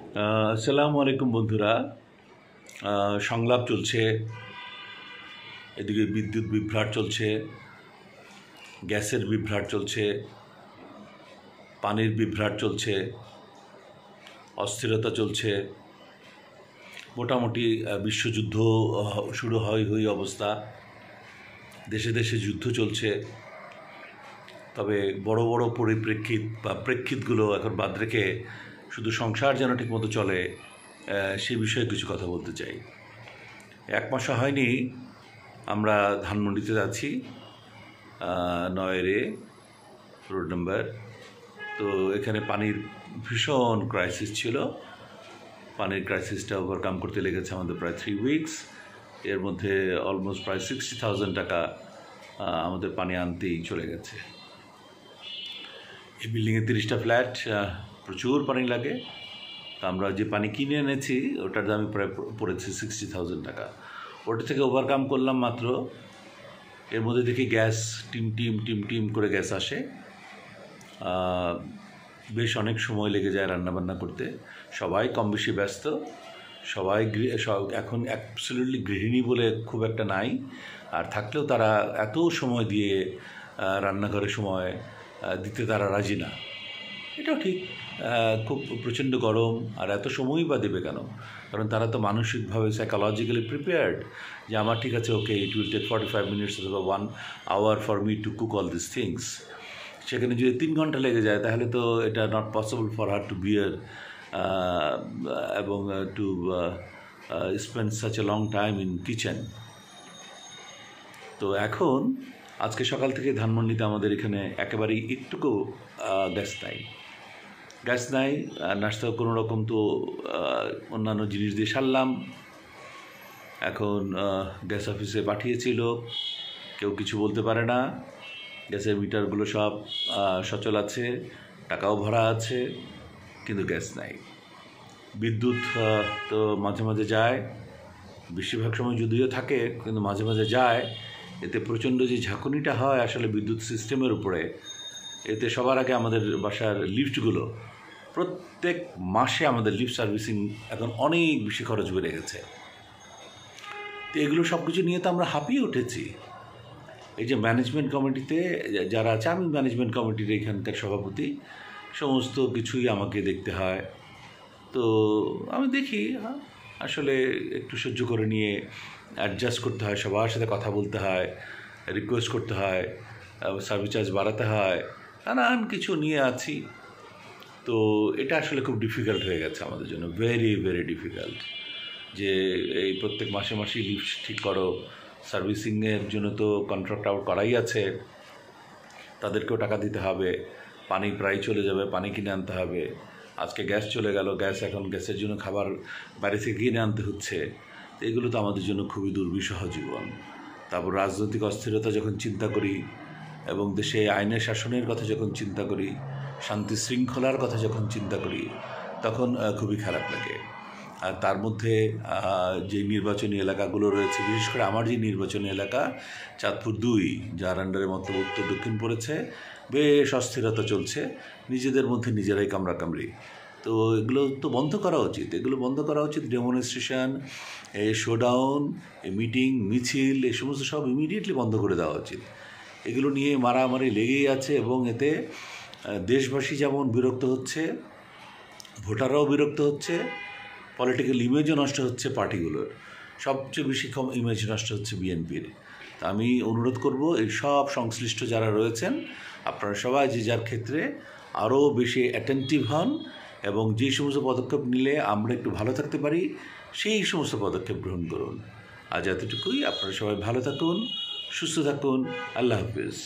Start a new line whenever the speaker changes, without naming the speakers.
আসসালামু আলাইকুম বন্ধুরা। সংলাপ চলছে, এদিকে বিদ্যুৎ বিভ্রাট চলছে, গ্যাসের বিভ্রাট চলছে, পানির বিভ্রাট চলছে, অস্থিরতা চলছে, মোটামুটি বিশ্বযুদ্ধ শুরু হই অবস্থা, দেশে দেশে যুদ্ধ চলছে। তবে বড় বড় পরিপ্রেক্ষিত বা প্রেক্ষিতগুলো এখন বাদ রেখে শুধু সংসার যেন ঠিকমতো চলে, সে বিষয়ে কিছু কথা বলতে চাই। এক মাস হয়নি আমরা ধানমন্ডিতে যাচ্ছি, 9 রোড নাম্বার। তো এখানে পানির ভীষণ ক্রাইসিস ছিল। পানির ক্রাইসিসটা ওভারকাম করতে লেগেছে আমাদের প্রায় 3 উইকস। এর মধ্যে অলমোস্ট প্রায় 60,000 টাকা আমাদের পানি আনতেই চলে গেছে। এই বিল্ডিংয়ে 30টা ফ্ল্যাট, প্রচুর পানি লাগে। আমরা যে পানি কিনে এনেছি ওটার দামই প্রায় পড়েছে 60,000 টাকা। ওটা থেকে ওভারকাম করলাম মাত্র। এর মধ্যে দেখি গ্যাস টিম করে গ্যাস আসে। বেশ অনেক সময় লেগে যায় রান্নাবান্না করতে। সবাই কম বেশি ব্যস্ত, সবাই এখন অ্যাবসলিউটলি গৃহিণী বলে খুব একটা নাই, আর থাকলেও তারা এত সময় দিয়ে রান্নাঘরে সময় দিতে তারা রাজি না। এটাও ঠিক, খুব প্রচণ্ড গরম, আর এত সময়ই বা দেবে কেন? কারণ তারা তো মানসিকভাবে সাইকোলজিক্যালি প্রিপেয়ার্ড যে আমার ঠিক আছে, okay, it will take 45 minutes অথবা 1 hour for me to cook all this things. সেখানে যদি 3 ঘন্টা লেগে যায় তাহলে তো এটা not possible for her to bear এবং to spend such a long time in kitchen. তো এখন আজকে সকাল থেকে ধানমন্ডিতে আমাদের এখানে একেবারেই একটুকু গ্যাস নাই। নাস্তা কোনো রকম তো অন্যান্য জিনিস দিয়ে সারলাম। এখন গ্যাস অফিসে পাঠিয়েছিল, কেউ কিছু বলতে পারে না। গ্যাসের মিটারগুলো সব সচল আছে, টাকাও ভরা আছে, কিন্তু গ্যাস নাই। বিদ্যুৎ তো মাঝে মাঝে যায়, বেশিরভাগ সময় যদিও থাকে, কিন্তু মাঝে মাঝে যায়। এতে প্রচণ্ড যে ঝাঁকুনিটা হয় আসলে বিদ্যুৎ সিস্টেমের উপরে, এতে সবার আগে আমাদের বাসার লিফটগুলো, প্রত্যেক মাসে আমাদের লিফট সার্ভিসিং এখন অনেক বেশি খরচ বেড়ে গেছে। তো এগুলো সব কিছু নিয়ে তো আমরা হাঁপিয়ে উঠেছি। এই যে ম্যানেজমেন্ট কমিটিতে যারা আছে, আমি ম্যানেজমেন্ট কমিটির এখানকার সভাপতি, সমস্ত কিছুই আমাকে দেখতে হয়। তো আমি দেখি আসলে একটু সহ্য করে নিয়ে অ্যাডজাস্ট করতে হয়, সবার সাথে কথা বলতে হয়, রিকোয়েস্ট করতে হয়, সার্ভিস চার্জ বাড়াতে হয়, নানান কিছু নিয়ে আছি। তো এটা আসলে খুব ডিফিকাল্ট হয়ে গেছে আমাদের জন্য, ভেরি ভেরি ডিফিকাল্ট। যে এই প্রত্যেক মাসে মাসেই লিফট ঠিক করো, সার্ভিসিংয়ের জন্য তো কন্ট্রাক্ট আউট করাই আছে, তাদেরকেও টাকা দিতে হবে। পানি প্রায় চলে যাবে, পানি কিনে আনতে হবে। আজকে গ্যাস চলে গেল, এখন গ্যাসের জন্য খাবার বাইরে থেকে কিনে আনতে হচ্ছে। তো এগুলো তো আমাদের জন্য খুবই দুর্বিষহ জীবন। তারপর রাজনৈতিক অস্থিরতা যখন চিন্তা করি, এবং দেশে আইনের শাসনের কথা যখন চিন্তা করি, শান্তি শৃঙ্খলার কথা যখন চিন্তা করি, তখন খুবই খারাপ লাগে। আর তার মধ্যে যে নির্বাচনী এলাকাগুলো রয়েছে, বিশেষ করে আমার যে নির্বাচনী এলাকা চাঁদপুর 2, যার আন্ডারে মতো উত্তর দক্ষিণ পড়েছে, বেশ অস্থিরতা চলছে, নিজেদের মধ্যে নিজেরাই কামড়াকামড়ি। তো এগুলো তো বন্ধ করা উচিত, ডেমনস্ট্রেশন, শোডাউন, মিটিং, মিছিল, এই সমস্ত সব ইমিডিয়েটলি বন্ধ করে দেওয়া উচিত। এগুলো নিয়ে মারামারি লেগেই আছে, এবং এতে দেশবাসী যেমন বিরক্ত হচ্ছে, ভোটাররাও বিরক্ত হচ্ছে, পলিটিক্যাল ইমেজও নষ্ট হচ্ছে পার্টিগুলোর। সবচেয়ে বেশি ইমেজ নষ্ট হচ্ছে বিএনপির। তা আমি অনুরোধ করব, এই সব সংশ্লিষ্ট যারা রয়েছেন, আপনারা সবাই যে যার ক্ষেত্রে আরও বেশি অ্যাটেন্টিভ হন, এবং যে সমস্ত পদক্ষেপ নিলে আমরা একটু ভালো থাকতে পারি সেই সমস্ত পদক্ষেপ গ্রহণ করুন। আজ এতটুকুই। আপনারা সবাই ভালো থাকুন, সুস্থ থাকুন। আল্লাহ হাফিজ।